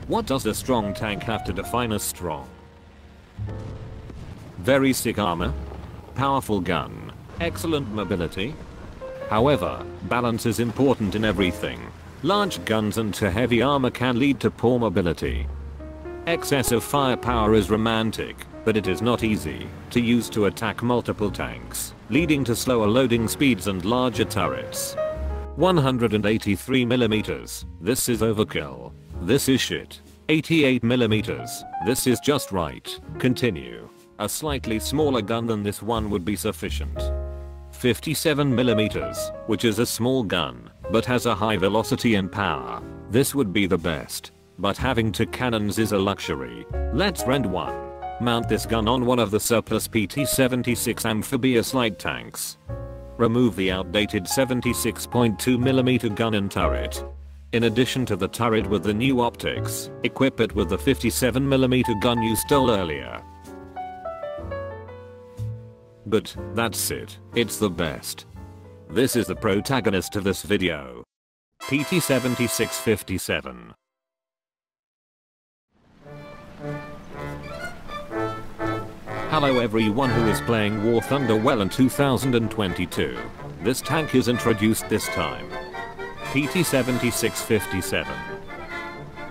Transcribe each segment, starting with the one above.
What does a strong tank have to define as strong? Very sick armor? Powerful gun? Excellent mobility? However, balance is important in everything. Large guns and too heavy armor can lead to poor mobility. Excessive firepower is romantic, but it is not easy to use to attack multiple tanks, leading to slower loading speeds and larger turrets. 183mm, this is overkill. This is shit. 88mm, this is just right. Continue. A slightly smaller gun than this one would be sufficient. 57mm, which is a small gun, but has a high velocity and power. This would be the best. But having two cannons is a luxury. Let's rent one. Mount this gun on one of the surplus PT-76 amphibious light tanks. Remove the outdated 76.2mm gun and turret. In addition to the turret with the new optics, equip it with the 57mm gun you stole earlier. But that's it. It's the best. This is the protagonist of this video. PT-76-57. Hello everyone who is playing WarThunder well in 2022. This tank is introduced this time. PT-76-57.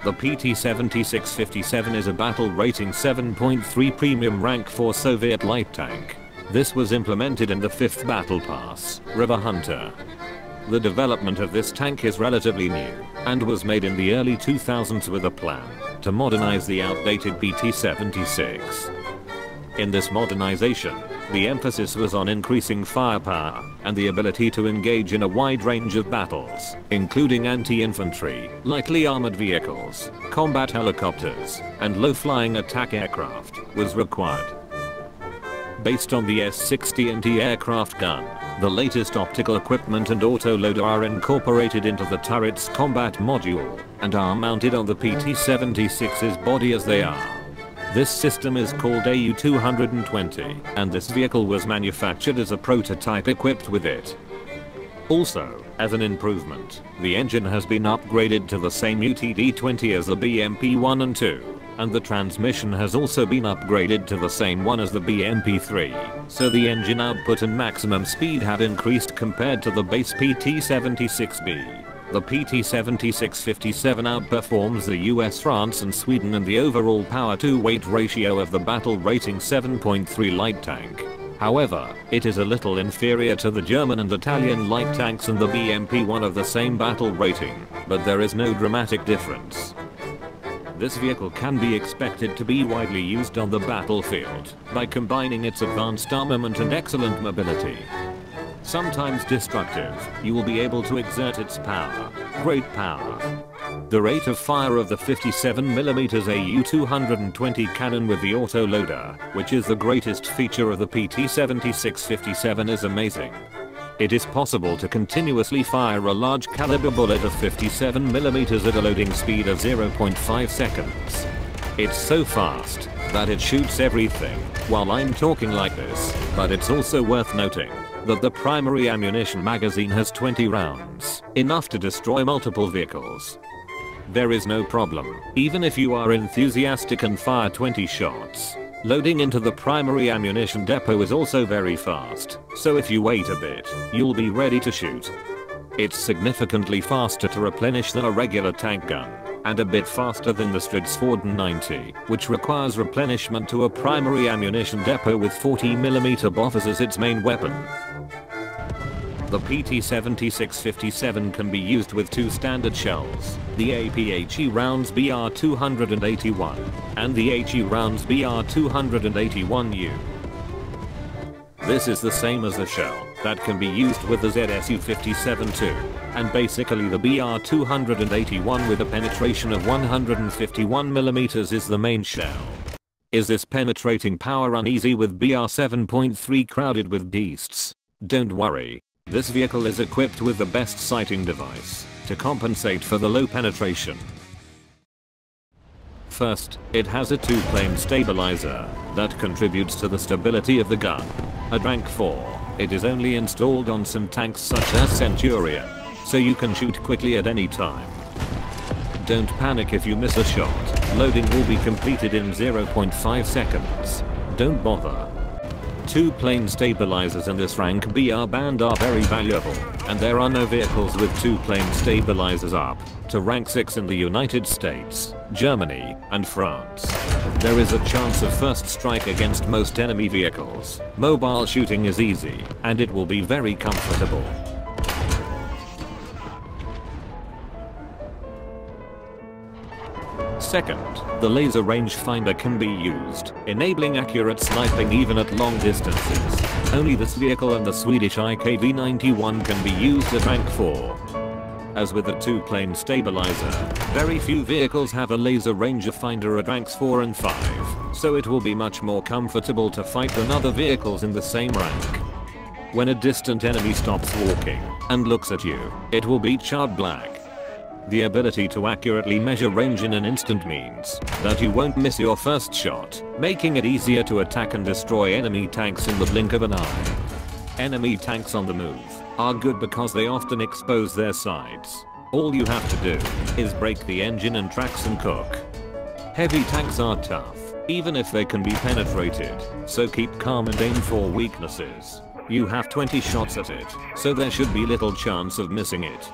The PT-76-57 is a battle rating 7.3 premium rank 4 Soviet light tank. This was implemented in the 5th battle pass, WarThunder. The development of this tank is relatively new, and was made in the early 2000s with a plan to modernize the outdated PT-76. In this modernization, the emphasis was on increasing firepower and the ability to engage in a wide range of battles, including anti-infantry, lightly armored vehicles, combat helicopters, and low-flying attack aircraft was required. Based on the S-60 anti-aircraft gun, the latest optical equipment and autoloader are incorporated into the turret's combat module and are mounted on the PT-76's body as they are. This system is called AU-220, and this vehicle was manufactured as a prototype equipped with it. Also, as an improvement, the engine has been upgraded to the same UTD-20 as the BMP-1 and 2. And the transmission has also been upgraded to the same one as the BMP-3, so the engine output and maximum speed have increased compared to the base PT-76B. The PT-76-57 outperforms the US, France and Sweden in the overall power-to-weight ratio of the battle rating 7.3 light tank. However, it is a little inferior to the German and Italian light tanks and the BMP-1 of the same battle rating, but there is no dramatic difference. This vehicle can be expected to be widely used on the battlefield by combining its advanced armament and excellent mobility. Sometimes destructive, you will be able to exert its power. Great power. The rate of fire of the 57mm AU-220 cannon with the autoloader, which is the greatest feature of the PT-76-57, is amazing. It is possible to continuously fire a large caliber bullet of 57mm at a loading speed of 0.5 seconds. It's so fast that it shoots everything while I'm talking like this, but it's also worth noting that the primary ammunition magazine has 20 rounds, enough to destroy multiple vehicles. There is no problem, even if you are enthusiastic and fire 20 shots. Loading into the primary ammunition depot is also very fast, so if you wait a bit, you'll be ready to shoot. It's significantly faster to replenish than a regular tank gun, and a bit faster than the Stridsford 90, which requires replenishment to a primary ammunition depot with 40mm BOFs as its main weapon. The PT-76-57 can be used with two standard shells, the APHE rounds BR-281 and the HE rounds BR-281U. This is the same as the shell that can be used with the ZSU-57 too, and basically the BR-281 with a penetration of 151mm is the main shell. Is this penetrating power uneasy with BR-7.3 crowded with beasts? Don't worry. This vehicle is equipped with the best sighting device to compensate for the low penetration. First, it has a two-plane stabilizer that contributes to the stability of the gun. At rank 4, it is only installed on some tanks such as Centurion, so you can shoot quickly at any time. Don't panic if you miss a shot. Loading will be completed in 0.5 seconds. Don't bother. 2 plane stabilizers in this rank BR band are very valuable, and there are no vehicles with 2 plane stabilizers up to rank 6 in the United States, Germany, and France. There is a chance of first strike against most enemy vehicles. Mobile shooting is easy, and it will be very comfortable. Second, the laser rangefinder can be used, enabling accurate sniping even at long distances. Only this vehicle and the Swedish IKV-91 can be used at rank 4. As with the 2-plane stabilizer, very few vehicles have a laser rangefinder at ranks 4 and 5, so it will be much more comfortable to fight than other vehicles in the same rank. When a distant enemy stops walking and looks at you, it will be charred black. The ability to accurately measure range in an instant means that you won't miss your first shot, making it easier to attack and destroy enemy tanks in the blink of an eye. Enemy tanks on the move are good because they often expose their sides. All you have to do is break the engine and tracks and cook. Heavy tanks are tough, even if they can be penetrated, so keep calm and aim for weaknesses. You have 20 shots at it, so there should be little chance of missing it.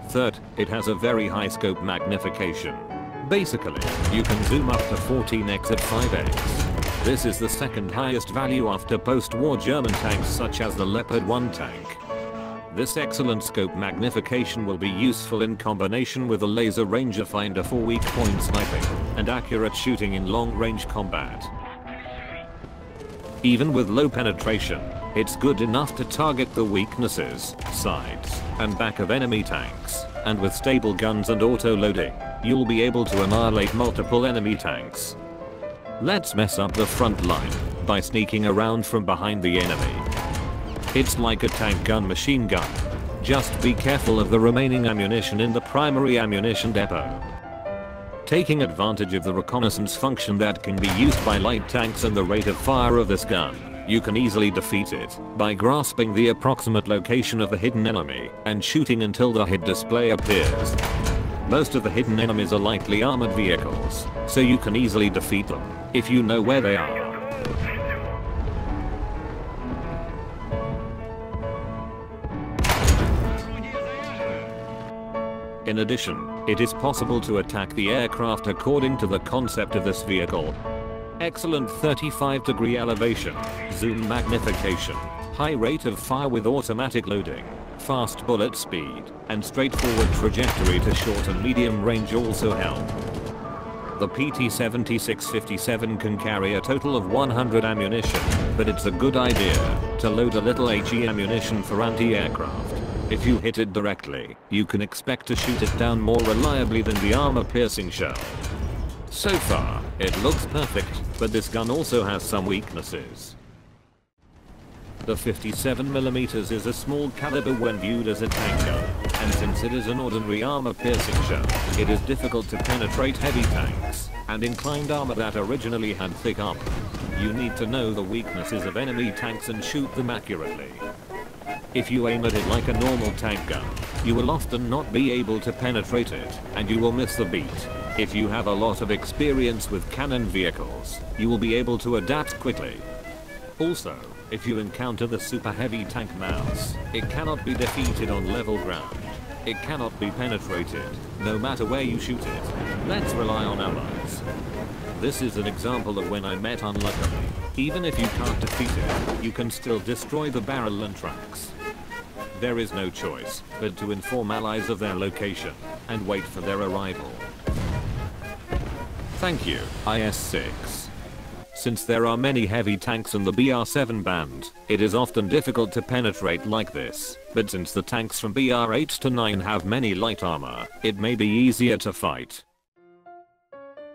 Third, it has a very high scope magnification. Basically, you can zoom up to 14x at 5x. This is the second highest value after post-war German tanks such as the Leopard 1 tank. This excellent scope magnification will be useful in combination with a laser rangefinder for weak point sniping and accurate shooting in long-range combat. Even with low penetration, it's good enough to target the weaknesses, sides, and back of enemy tanks, and with stable guns and auto-loading, you'll be able to annihilate multiple enemy tanks. Let's mess up the front line by sneaking around from behind the enemy. It's like a tank gun machine gun. Just be careful of the remaining ammunition in the primary ammunition depot. Taking advantage of the reconnaissance function that can be used by light tanks and the rate of fire of this gun, you can easily defeat it by grasping the approximate location of the hidden enemy and shooting until the HUD display appears. Most of the hidden enemies are lightly armored vehicles, so you can easily defeat them if you know where they are. In addition, it is possible to attack the aircraft according to the concept of this vehicle. Excellent 35-degree elevation, zoom magnification, high rate of fire with automatic loading, fast bullet speed, and straightforward trajectory to short and medium range also help. The PT-76-57 can carry a total of 100 ammunition, but it's a good idea to load a little HE ammunition for anti-aircraft. If you hit it directly, you can expect to shoot it down more reliably than the armor-piercing shell. So far, it looks perfect, but this gun also has some weaknesses. The 57mm is a small caliber when viewed as a tank gun, and since it is an ordinary armor-piercing shell, it is difficult to penetrate heavy tanks and inclined armor that originally had thick armor. You need to know the weaknesses of enemy tanks and shoot them accurately. If you aim at it like a normal tank gun, you will often not be able to penetrate it, and you will miss the beat. If you have a lot of experience with cannon vehicles, you will be able to adapt quickly. Also, if you encounter the super heavy tank mouse, it cannot be defeated on level ground. It cannot be penetrated, no matter where you shoot it. Let's rely on allies. This is an example of when I met unluckily. Even if you can't defeat it, you can still destroy the barrel and tracks. There is no choice but to inform allies of their location and wait for their arrival. Thank you, IS-6. Since there are many heavy tanks in the BR-7 band, it is often difficult to penetrate like this, but since the tanks from BR-8 to 9 have many light armor, it may be easier to fight.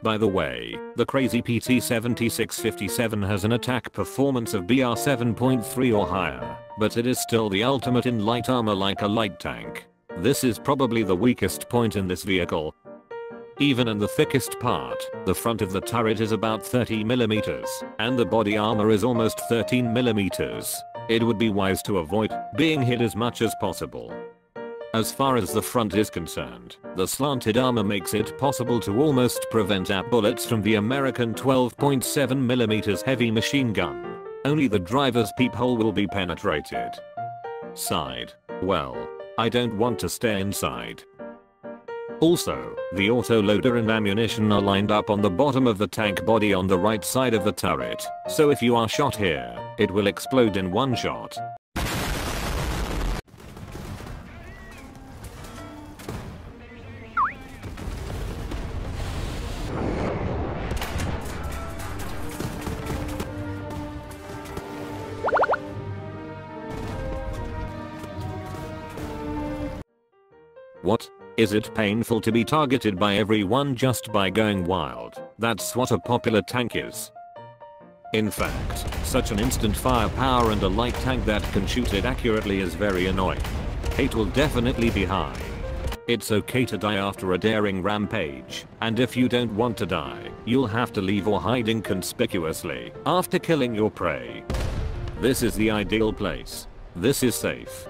By the way, the crazy PT-76-57 has an attack performance of BR 7.3 or higher, but it is still the ultimate in light armor like a light tank. This is probably the weakest point in this vehicle. Even in the thickest part, the front of the turret is about 30mm, and the body armor is almost 13mm. It would be wise to avoid being hit as much as possible. As far as the front is concerned, the slanted armor makes it possible to almost prevent AP bullets from the American 12.7mm heavy machine gun. Only the driver's peephole will be penetrated. Side. Well, I don't want to stay inside. Also, the autoloader and ammunition are lined up on the bottom of the tank body on the right side of the turret, so if you are shot here, it will explode in one shot. What? Is it painful to be targeted by everyone just by going wild? That's what a popular tank is. In fact, such an instant firepower and a light tank that can shoot it accurately is very annoying. Hate will definitely be high. It's okay to die after a daring rampage, and if you don't want to die, you'll have to leave or hide inconspicuously after killing your prey. This is the ideal place. This is safe.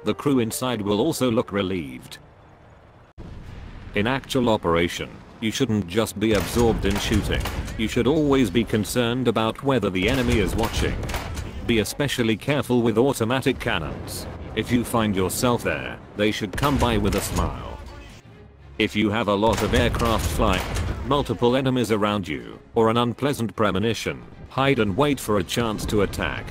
The crew inside will also look relieved. In actual operation, you shouldn't just be absorbed in shooting. You should always be concerned about whether the enemy is watching. Be especially careful with automatic cannons. If you find yourself there, they should come by with a smile. If you have a lot of aircraft flying, multiple enemies around you, or an unpleasant premonition, hide and wait for a chance to attack.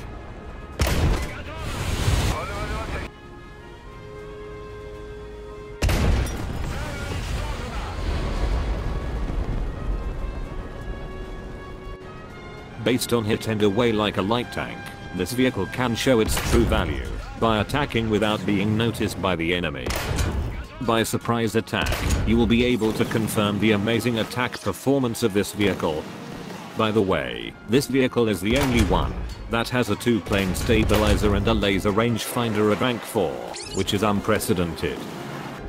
Based on hit and away like a light tank, this vehicle can show its true value by attacking without being noticed by the enemy. By surprise attack, you will be able to confirm the amazing attack performance of this vehicle. By the way, this vehicle is the only one that has a 2-plane stabilizer and a laser rangefinder at rank 4, which is unprecedented.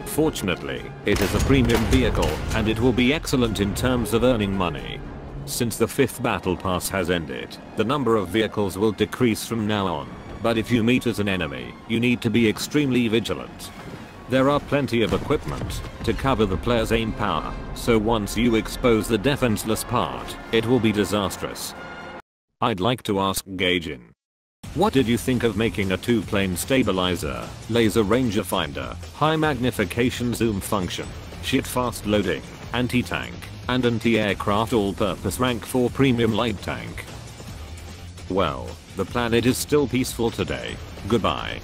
Fortunately, it is a premium vehicle and it will be excellent in terms of earning money. Since the 5th battle pass has ended, the number of vehicles will decrease from now on, but if you meet as an enemy, you need to be extremely vigilant. There are plenty of equipment to cover the player's aim power, so once you expose the defenseless part, it will be disastrous. I'd like to ask Gaijin, what did you think of making a 2-plane stabilizer, laser rangefinder, high magnification zoom function, shit fast loading, anti-tank, and anti-aircraft all-purpose rank 4 premium light tank? Well, the planet is still peaceful today. Goodbye.